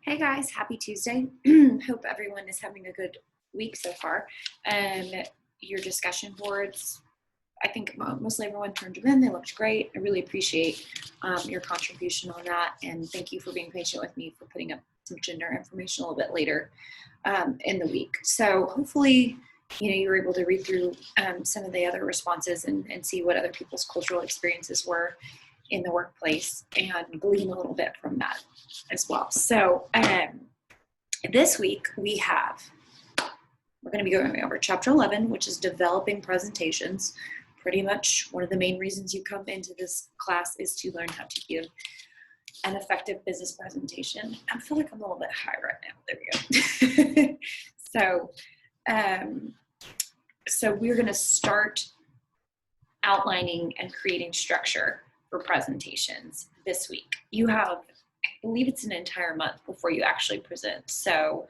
Hey guys, happy Tuesday. Hope everyone is having a good week so far. Your discussion boards, I think mostly everyone turned them in. They looked great. I really appreciate your contribution on that. And thank you for being patient with me for putting up some gender information a little bit later in the week. So hopefully, you were able to read through some of the other responses and see what other people's cultural experiences were in the workplace and glean a little bit from that as well. So this week we're going to be going over chapter 11, which is developing presentations. Pretty much one of the main reasons you come into this class is to learn how to give an effective business presentation. I feel like I'm a little bit high right now. There we go. So we're going to start outlining and creating structure for presentations this week. You have, I believe it's an entire month before you actually present. So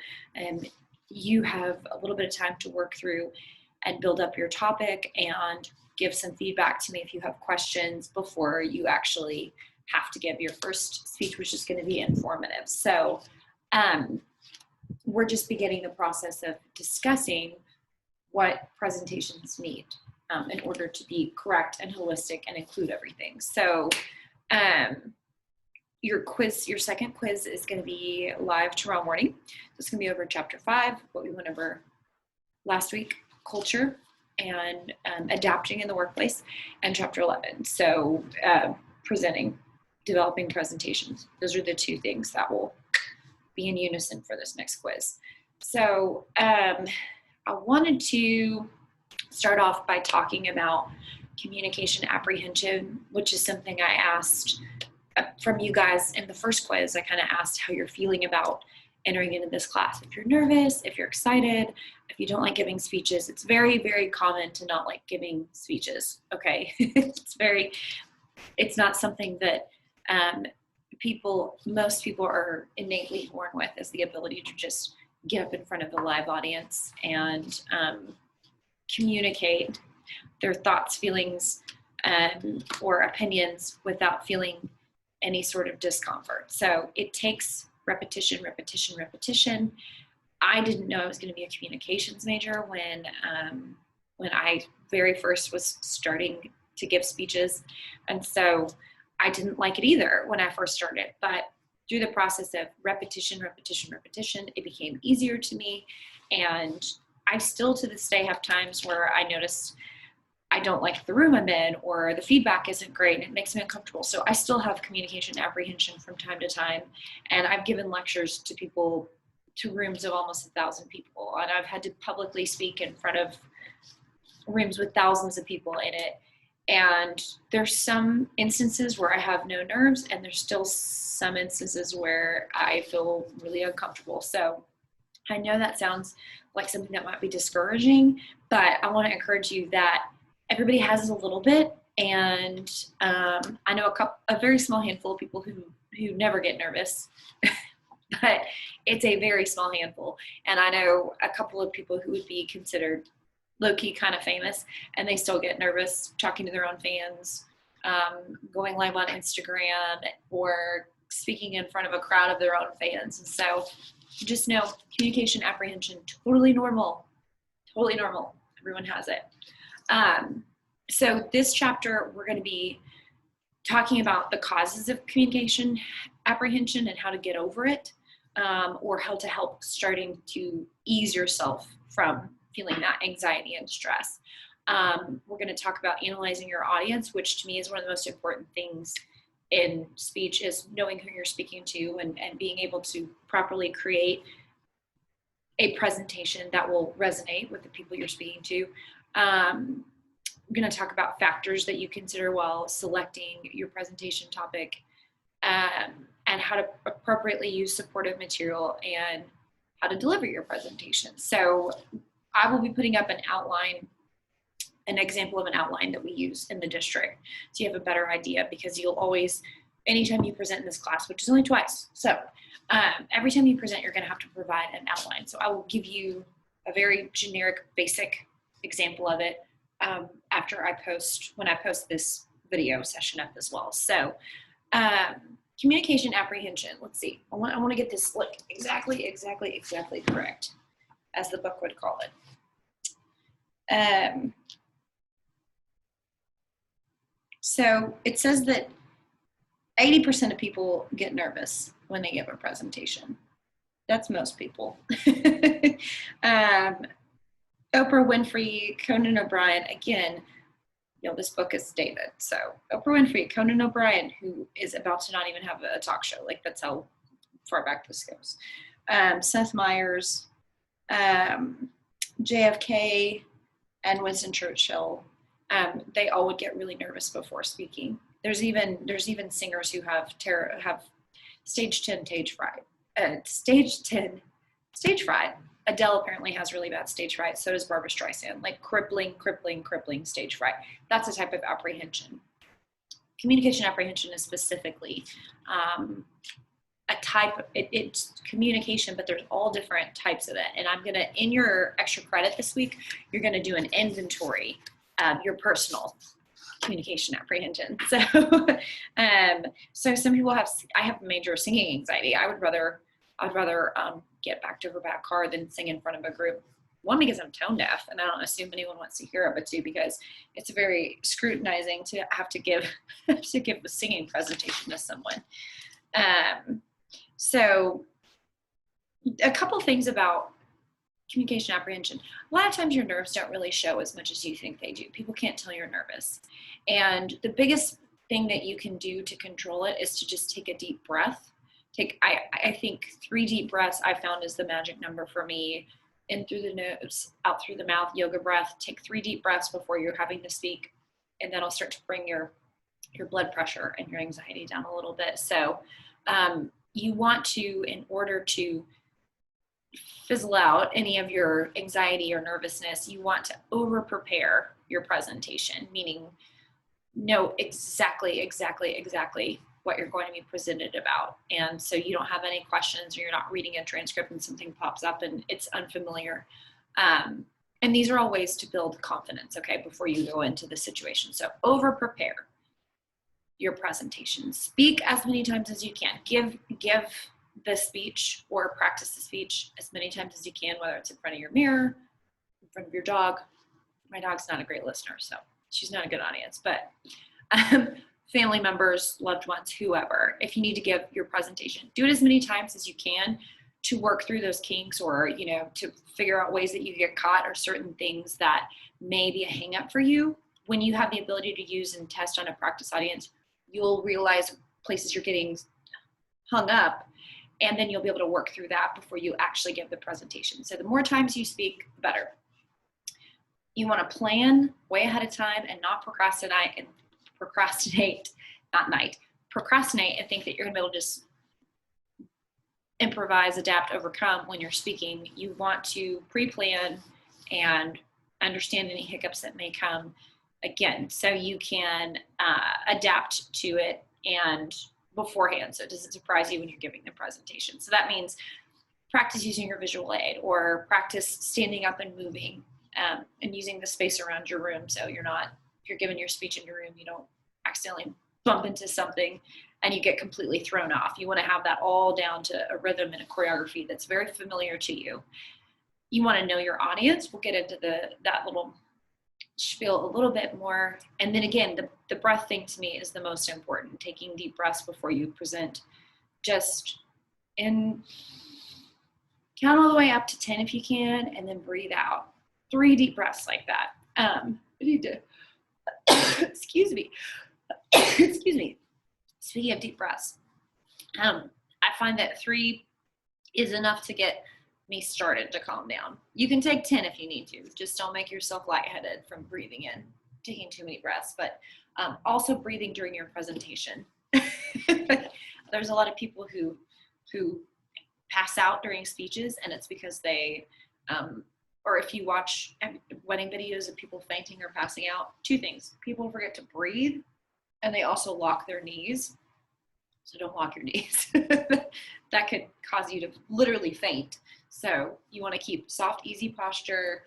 you have a little bit of time to work through and build up your topic and give some feedback to me if you have questions before you actually have to give your first speech, which is going to be informative. So we're just beginning the process of discussing what presentations need in order to be correct and holistic and include everything. So your second quiz is going to be live tomorrow morning. It's going to be over chapter 5, what we went over last week, culture and adapting in the workplace, and chapter 11. So developing presentations. Those are the two things that will be in unison for this next quiz. So I wanted to start off by talking about communication apprehension, which is something I asked from you guys in the first quiz. I kind of asked how you're feeling about entering into this class. If you're nervous, if you're excited, if you don't like giving speeches. It's very, very common to not like giving speeches, okay? It's not something that most people are innately born with, is the ability to just get up in front of a live audience and communicate their thoughts, feelings, or opinions without feeling any sort of discomfort. So it takes repetition. I didn't know I was going to be a communications major when I very first was starting to give speeches. And so I didn't like it either when I first started, but through the process of repetition, it became easier to me. And I still to this day have times where I notice I don't like the room I'm in, or the feedback isn't great and it makes me uncomfortable. So I still have communication apprehension from time to time. And I've given lectures to rooms of almost 1,000 people. And I've had to publicly speak in front of rooms with thousands of people in it. And there's some instances where I have no nerves, and there's still some instances where I feel really uncomfortable. So I know that sounds like something that might be discouraging, but I want to encourage you that everybody has a little bit. And I know a very small handful of people who never get nervous, but it's a very small handful. And I know a couple of people who would be considered low-key kind of famous, and they still get nervous talking to their own fans, going live on Instagram, or speaking in front of a crowd of their own fans. And so just know communication apprehension, totally normal. Everyone has it. So this chapter, we're going to be talking about the causes of communication apprehension and how to get over it, or how to help starting to ease yourself from feeling that anxiety and stress. We're going to talk about analyzing your audience, which to me is one of the most important things in speech, is knowing who you're speaking to and being able to properly create a presentation that will resonate with the people you're speaking to. We're going to talk about factors that you consider while selecting your presentation topic, and how to appropriately use supportive material and how to deliver your presentation. So I will be putting up an example of an outline that we use in the district, so you have a better idea, because you'll always, anytime you present in this class, which is only twice, so every time you present, you're going to have to provide an outline. So I will give you a very generic, basic example of it when I post this video session up as well. So Communication apprehension. Let's see. I want to get this look exactly correct, as the book would call it. So it says that 80% of people get nervous when they give a presentation. That's most people. Oprah Winfrey, Conan O'Brien, again, this book is dated. So Oprah Winfrey, Conan O'Brien, who is about to not even have a talk show. Like, that's how far back this goes. Seth Meyers, JFK, and Winston Churchill. They all would get really nervous before speaking. There's even singers who have stage 10 stage fright. Stage fright. Adele apparently has really bad stage fright. So does Barbra Streisand. Like crippling stage fright. That's a type of apprehension. Communication apprehension is specifically a type. It's communication, but there's all different types of it. And I'm gonna, in your extra credit this week, you're gonna do an inventory of your personal communication apprehension. So, so some people I have major singing anxiety. I'd rather get back to her back car than sing in front of a group. One, because I'm tone deaf and I don't assume anyone wants to hear it, but two, because it's very scrutinizing to have to give a singing presentation to someone. So a couple things about communication apprehension. A lot of times your nerves don't really show as much as you think they do. People can't tell you're nervous. And the biggest thing that you can do to control it is to just take a deep breath. I think 3 deep breaths I found is the magic number for me. In through the nose, out through the mouth, yoga breath. Take 3 deep breaths before you're having to speak. And that'll start to bring your blood pressure and your anxiety down a little bit. So you want to, in order to fizzle out any of your anxiety or nervousness, you want to over prepare your presentation, meaning know exactly what you're going to be presented about. And so you don't have any questions, or you're not reading a transcript and something pops up and it's unfamiliar. And these are all ways to build confidence, okay, before you go into the situation. So over prepare your presentation. Speak as many times as you can. Give the speech or practice the speech as many times as you can, whether it's in front of your mirror, in front of your dog. My dog's not a great listener, so she's not a good audience, but family members, loved ones, whoever. If you need to give your presentation, do it as many times as you can to work through those kinks, or, to figure out ways that you get caught, or certain things that may be a hang up for you. When you have the ability to use and test on a practice audience, you'll realize places you're getting hung up, and then you'll be able to work through that before you actually give the presentation. So the more times you speak, the better. You want to plan way ahead of time and not procrastinate and think that you're gonna be able to just improvise, adapt, overcome when you're speaking. You want to pre-plan and understand any hiccups that may come, again, so you can adapt to it and beforehand, so it doesn't surprise you when you're giving the presentation. So that means practice using your visual aid, or practice standing up and moving, and using the space around your room, so if you're giving your speech in your room, you don't accidentally bump into something and you get completely thrown off. You want to have that all down to a rhythm and a choreography that's very familiar to you. You want to know your audience. We'll get into that little spiel a little bit more. And then again, the breath thing to me is the most important. Taking deep breaths before you present. Just count all the way up to 10 if you can, and then breathe out. 3 deep breaths like that. I need to, excuse me. Speaking of deep breaths, I find that 3 is enough to get me started to calm down. You can take 10 if you need to. Just don't make yourself lightheaded from breathing in, taking too many breaths, but also breathing during your presentation. There's a lot of people who pass out during speeches, and it's because they, or if you watch wedding videos of people fainting or passing out, 2 things. People forget to breathe, and they also lock their knees. So don't lock your knees. That could cause you to literally faint. So you want to keep soft, easy posture,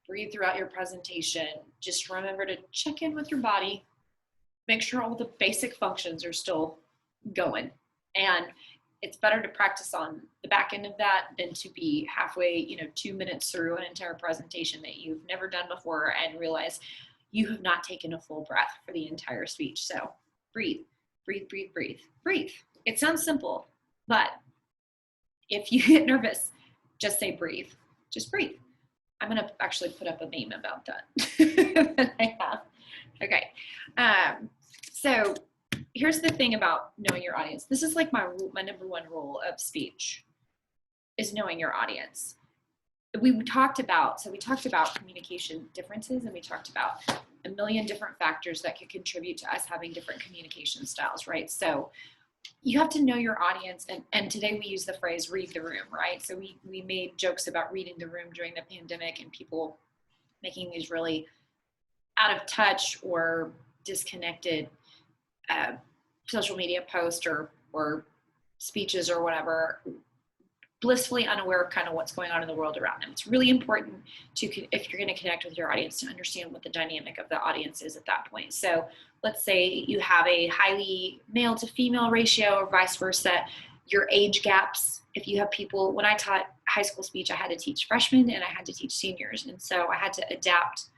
breathe throughout your presentation. Just remember to check in with your body. Make sure all the basic functions are still going. And it's better to practice on the back end of that than to be halfway, 2 minutes through an entire presentation that you've never done before and realize you have not taken a full breath for the entire speech. So breathe, breathe, breathe, breathe, breathe. It sounds simple, but if you get nervous, just say breathe. Just breathe. I'm going to actually put up a meme about that that I have. Okay. So here's the thing about knowing your audience. This is like my number one rule of speech is knowing your audience. We talked about communication differences, and we talked about a million different factors that could contribute to us having different communication styles, right? So you have to know your audience, and today we use the phrase read the room, right? So we made jokes about reading the room during the pandemic and people making these really out of touch or disconnected social media posts or speeches or whatever, blissfully unaware of kind of what's going on in the world around them. It's really important if you're going to connect with your audience, to understand what the dynamic of the audience is at that point. So let's say you have a highly male to female ratio or vice versa, your age gaps. If you have people, when I taught high school speech, I had to teach freshmen and I had to teach seniors. And so I had to adapt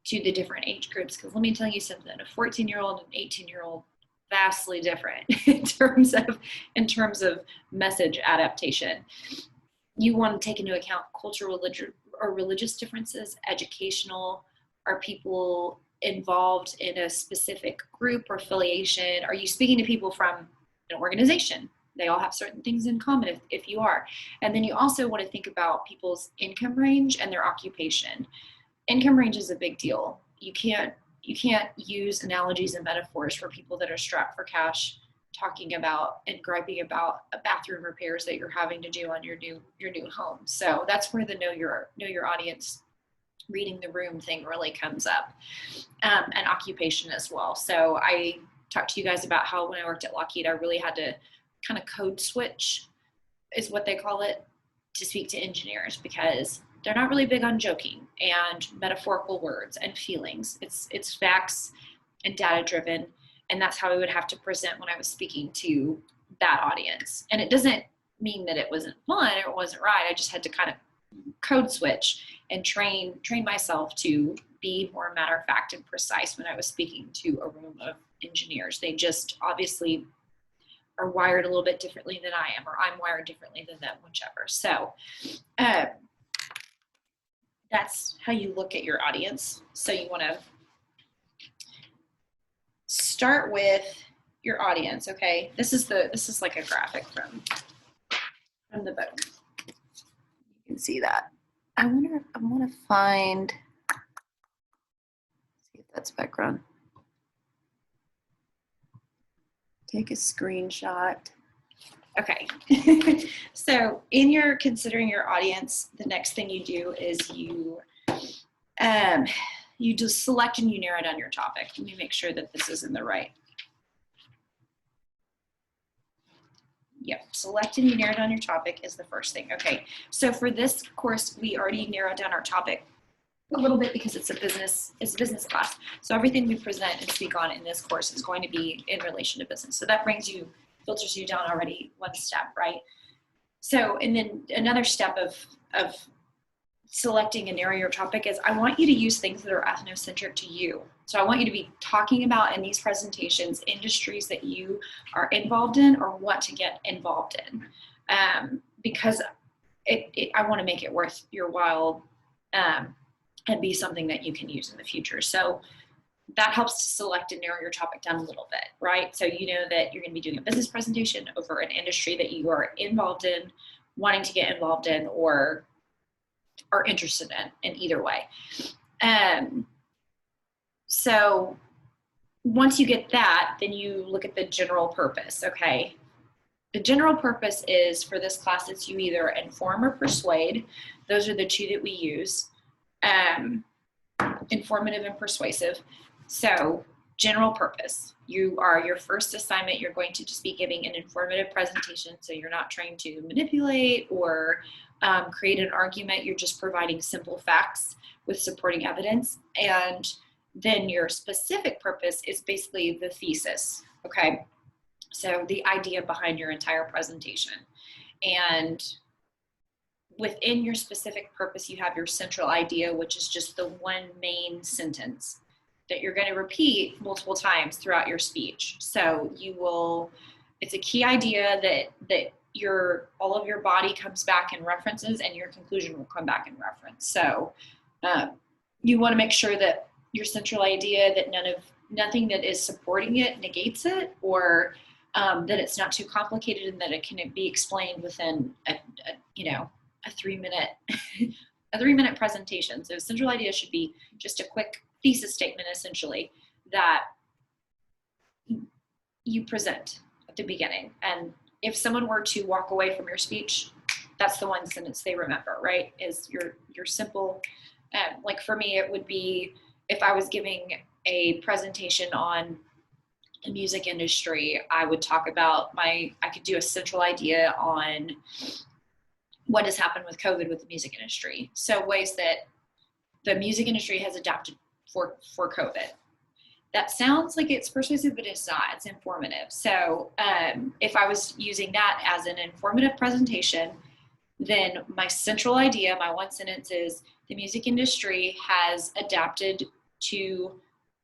to the different age groups, because let me tell you something, a 14-year-old and 18-year-old, vastly different in terms of message adaptation. You want to take into account cultural or religious differences, educational. Are people involved in a specific group or affiliation? Are you speaking to people from an organization? They all have certain things in common if you are. And then you also want to think about people's income range and their occupation. Income range is a big deal. You can't use analogies and metaphors for people that are strapped for cash, talking about and griping about bathroom repairs that you're having to do on your new home. So that's where the know your audience, reading the room thing really comes up, and occupation as well. So I talked to you guys about how when I worked at Lockheed, I really had to kind of code switch, is what they call it, to speak to engineers, because they're not really big on joking and metaphorical words and feelings. It's facts and data driven. And that's how I would have to present when I was speaking to that audience. And it doesn't mean that it wasn't fun or it wasn't right. I just had to kind of code switch and train myself to be more matter of fact and precise when I was speaking to a room of engineers. They just obviously are wired a little bit differently than I am, or I'm wired differently than them, whichever. So, that's how you look at your audience. So you want to start with your audience. Okay, this is like a graphic from the book. You can see that. I want to find. See if that's background. Take a screenshot. Okay, so in your considering your audience, the next thing you do is you just select and you narrow down your topic. Let me make sure that this is in the right. Yep, select and you narrow down your topic is the first thing. Okay, so for this course, we already narrowed down our topic a little bit because it's a business class. So everything we present and speak on in this course is going to be in relation to business. So that filters you down already one step, right? So, and then another step of selecting and narrowing your topic is I want you to use things that are ethnocentric to you. So I want you to be talking about in these presentations industries that you are involved in or want to get involved in, because I want to make it worth your while and be something that you can use in the future. So that helps to select and narrow your topic down a little bit, right? So you know that you're going to be doing a business presentation over an industry that you are involved in, wanting to get involved in, or are interested in either way. So once you get that, then you look at the general purpose, okay? The general purpose is, for this class, it's you either inform or persuade. Those are the two that we use, informative and persuasive. So general purpose, your first assignment, you're going to just be giving an informative presentation. So you're not trying to manipulate or create an argument. You're just providing simple facts with supporting evidence. And then your specific purpose is basically the thesis. Okay. So the idea behind your entire presentation. And within your specific purpose, you have your central idea, which is just the one main sentence that you're going to repeat multiple times throughout your speech. So it's a key idea that all of your body comes back and references, and your conclusion will come back and reference. So you want to make sure that your central idea, that nothing that is supporting it negates it, or that it's not too complicated, and that it can be explained within a 3-minute a 3-minute presentation. So central idea should be just a quick thesis statement, essentially, that you present at the beginning. And if someone were to walk away from your speech, that's the one sentence they remember, right? Is your simple, like for me, it would be, if I was giving a presentation on the music industry, I would talk about I could do a central idea on what has happened with COVID with the music industry. So ways that the music industry has adapted for COVID. That sounds like it's persuasive, but it's not. It's informative. So if I was using that as an informative presentation, then my central idea, my one sentence is, the music industry has adapted to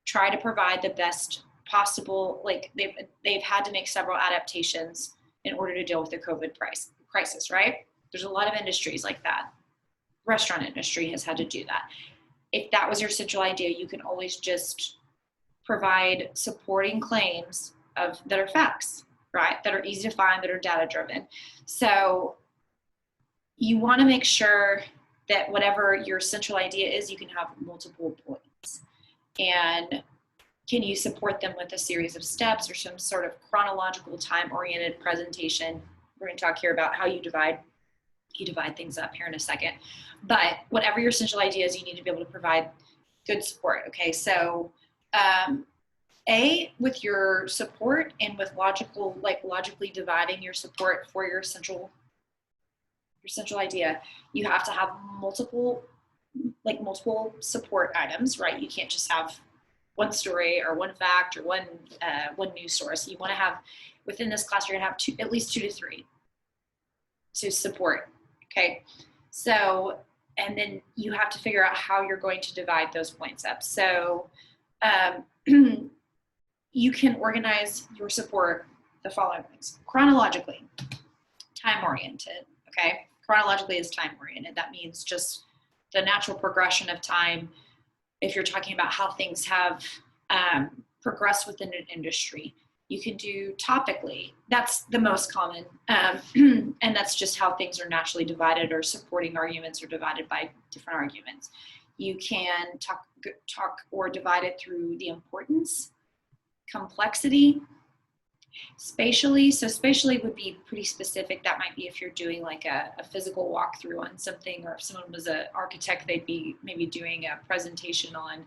try to provide the best possible, like they've had to make several adaptations in order to deal with the COVID crisis, right? There's a lot of industries like that. Restaurant industry has had to do that. If that was your central idea, you can always just provide supporting claims that are facts, right? That are easy to find, that are data driven. So you want to make sure that whatever your central idea is, you can have multiple points. And can you support them with a series of steps or some sort of chronological, time-oriented presentation? We're going to talk here about how you divide things up here in a second. But whatever your central idea is, you need to be able to provide good support. Okay, so with your support and with logically dividing your support for your central idea, you have to have multiple support items, right? You can't just have one story or one fact or one news source. You want to have, within this class, you're going to have at least 2 to 3 to support. Okay, so, and then you have to figure out how you're going to divide those points up. So you can organize your support the following ways: chronologically, time-oriented. Okay, chronologically is time-oriented. That means just the natural progression of time. If you're talking about how things have progressed within an industry, you can do topically. That's the most common, and that's just how things are naturally divided, or supporting arguments are divided by different arguments. You can talk or divide it through the importance, complexity, spatially. So spatially would be pretty specific. That might be if you're doing like a physical walkthrough on something, or if someone was an architect, they'd be maybe doing a presentation on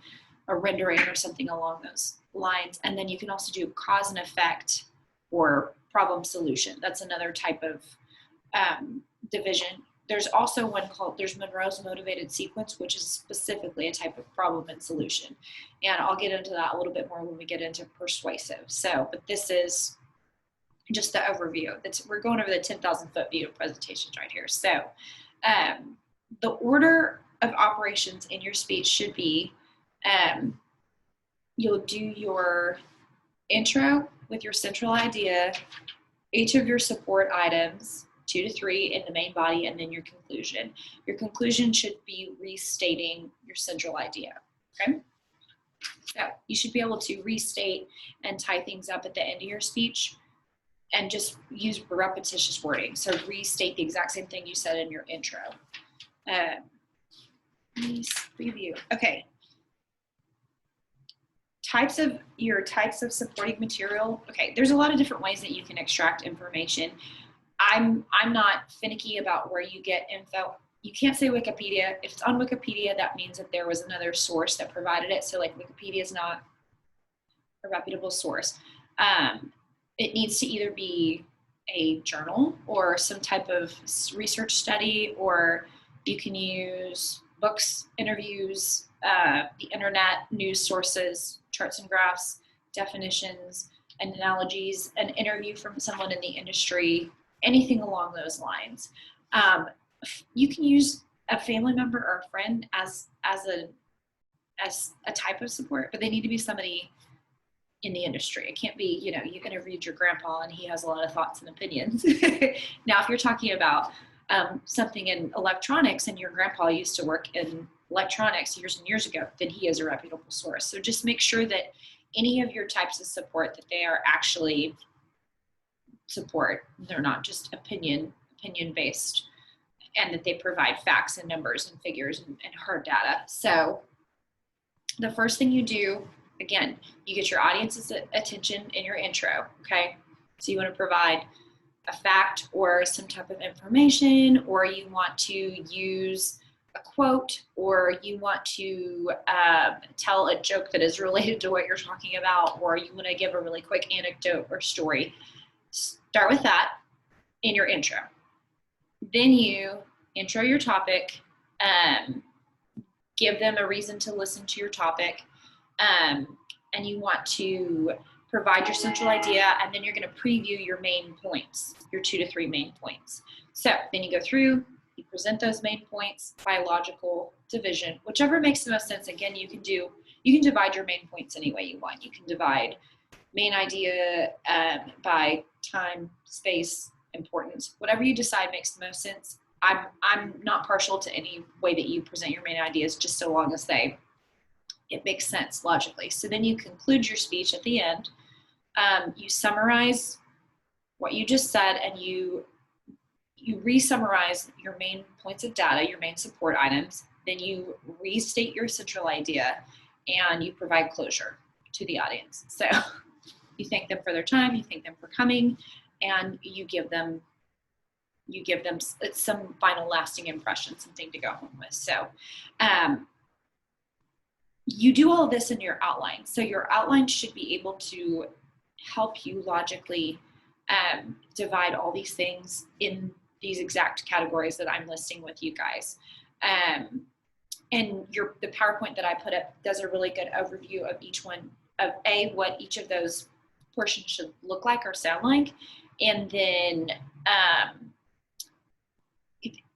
a rendering or something along those lines. And then you can also do cause and effect or problem solution. That's another type of division. There's also one there's Monroe's motivated sequence, which is specifically a type of problem and solution. And I'll get into that a little bit more when we get into persuasive. So, but this is just the overview. We're going over the 10,000 foot view of presentations right here. So the order of operations in your speech should be, you'll do your intro with your central idea, each of your support items, 2 to 3 in the main body, and then your conclusion. Your conclusion should be restating your central idea, okay? So you should be able to restate and tie things up at the end of your speech and just use repetitious wording. So restate the exact same thing you said in your intro. Review. Okay. Types of supporting material. Okay, there's a lot of different ways that you can extract information. I'm not finicky about where you get info. You can't say Wikipedia. If it's on Wikipedia, that means that there was another source that provided it. So like Wikipedia is not a reputable source. It needs to either be a journal or some type of research study, or you can use books, interviews, the internet, news sources, charts and graphs, definitions, and analogies, an interview from someone in the industry, anything along those lines. You can use a family member or a friend as a type of support, but they need to be somebody in the industry. It can't be, you interviewed your grandpa and he has a lot of thoughts and opinions. Now, if you're talking about something in electronics and your grandpa used to work in electronics years and years ago, then he is a reputable source. So just make sure that any of your types of support, that they are actually support. They're not just opinion based, and that they provide facts and numbers and figures and hard data. So the first thing you do, again, you get your audience's attention in your intro, okay? So you want to provide a fact or some type of information, or you want to use a quote, or you want to tell a joke that is related to what you're talking about, or you want to give a really quick anecdote or story. Start with that in your intro. Then you intro your topic, give them a reason to listen to your topic, and you want to provide your central idea, and then you're going to preview your main points, your 2 to 3 main points. So then you go through, you present those main points by logical division, whichever makes the most sense. Again, you can divide your main points any way you want. You can divide main idea by time, space, importance, whatever you decide makes the most sense. I'm not partial to any way that you present your main ideas, just so long as it makes sense logically. So then you conclude your speech at the end. You summarize what you just said, and you re-summarize your main points of data, your main support items. Then you restate your central idea, and you provide closure to the audience. So you thank them for their time, you thank them for coming, and you give them some final lasting impression, something to go home with. So you do all of this in your outline. So your outline should be able to help you logically divide all these things in these exact categories that I'm listing with you guys. And the PowerPoint that I put up does a really good overview of each one, of what each of those portions should look like or sound like. And then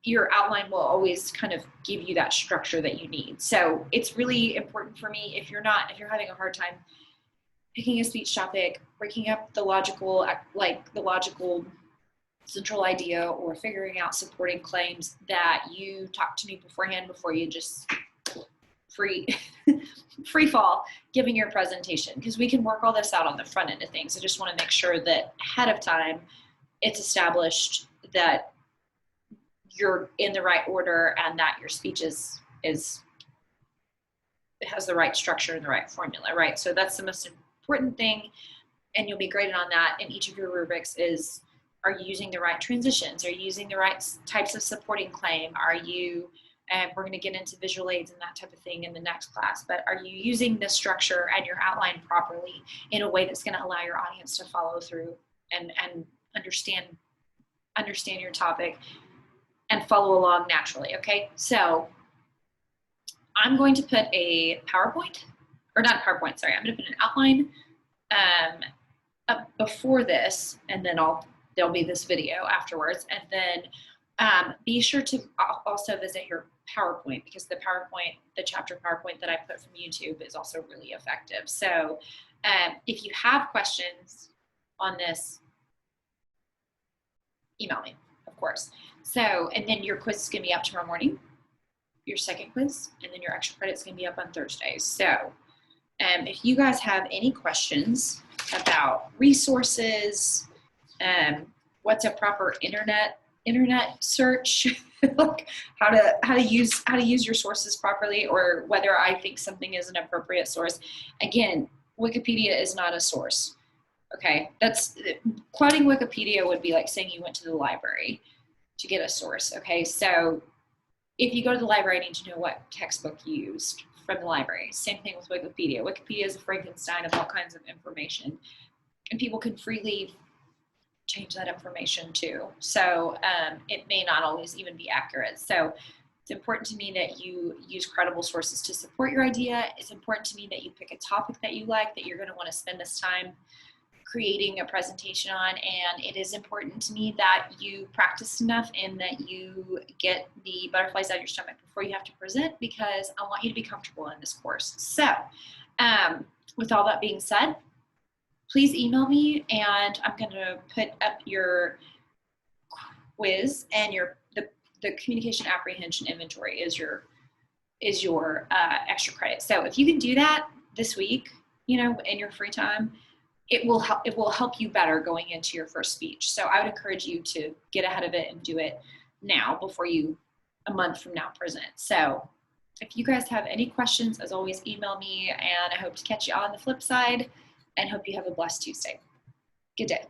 your outline will always kind of give you that structure that you need. So it's really important for me, if you're having a hard time picking a speech topic, breaking up the logical central idea, or figuring out supporting claims, that you talk to me beforehand before you just free fall giving your presentation, because we can work all this out on the front end of things. I just want to make sure that ahead of time it's established that you're in the right order, and that your speech has the right structure and the right formula, right? So that's the most important thing, and you'll be graded on that in each of your rubrics. Is, are you using the right transitions? Are you using the right types of supporting claim? Are you, and we're going to get into visual aids and that type of thing in the next class, but are you using the structure and your outline properly in a way that's going to allow your audience to follow through and understand your topic and follow along naturally? Okay, so I'm going to put a PowerPoint, or not a PowerPoint, sorry, I'm going to put an outline up before this, and then there'll be this video afterwards. And then be sure to also visit your PowerPoint, because the chapter PowerPoint that I put from YouTube is also really effective. So if you have questions on this, email me, of course. So, and then your quiz is going to be up tomorrow morning, your second quiz, and then your extra credit's going to be up on Thursdays. So if you guys have any questions about resources, what's a proper internet search, like how to use your sources properly, or whether I think something is an appropriate source. Again, Wikipedia is not a source. Okay, quoting Wikipedia would be like saying you went to the library to get a source. Okay, so if you go to the library, I need to know what textbook you used from the library. Same thing with Wikipedia. Wikipedia is a Frankenstein of all kinds of information, and people can freely change that information too. So it may not always even be accurate. So it's important to me that you use credible sources to support your idea. It's important to me that you pick a topic that you like, that you're going to want to spend this time creating a presentation on, and it is important to me that you practice enough and that you get the butterflies out of your stomach before you have to present, because I want you to be comfortable in this course. So with all that being said, please email me, and I'm going to put up your quiz, and the communication apprehension inventory is your extra credit. So if you can do that this week, in your free time, it will help you better going into your first speech. So I would encourage you to get ahead of it and do it now before you, a month from now, present. So if you guys have any questions, as always, email me, and I hope to catch you on the flip side, and hope you have a blessed Tuesday. Good day.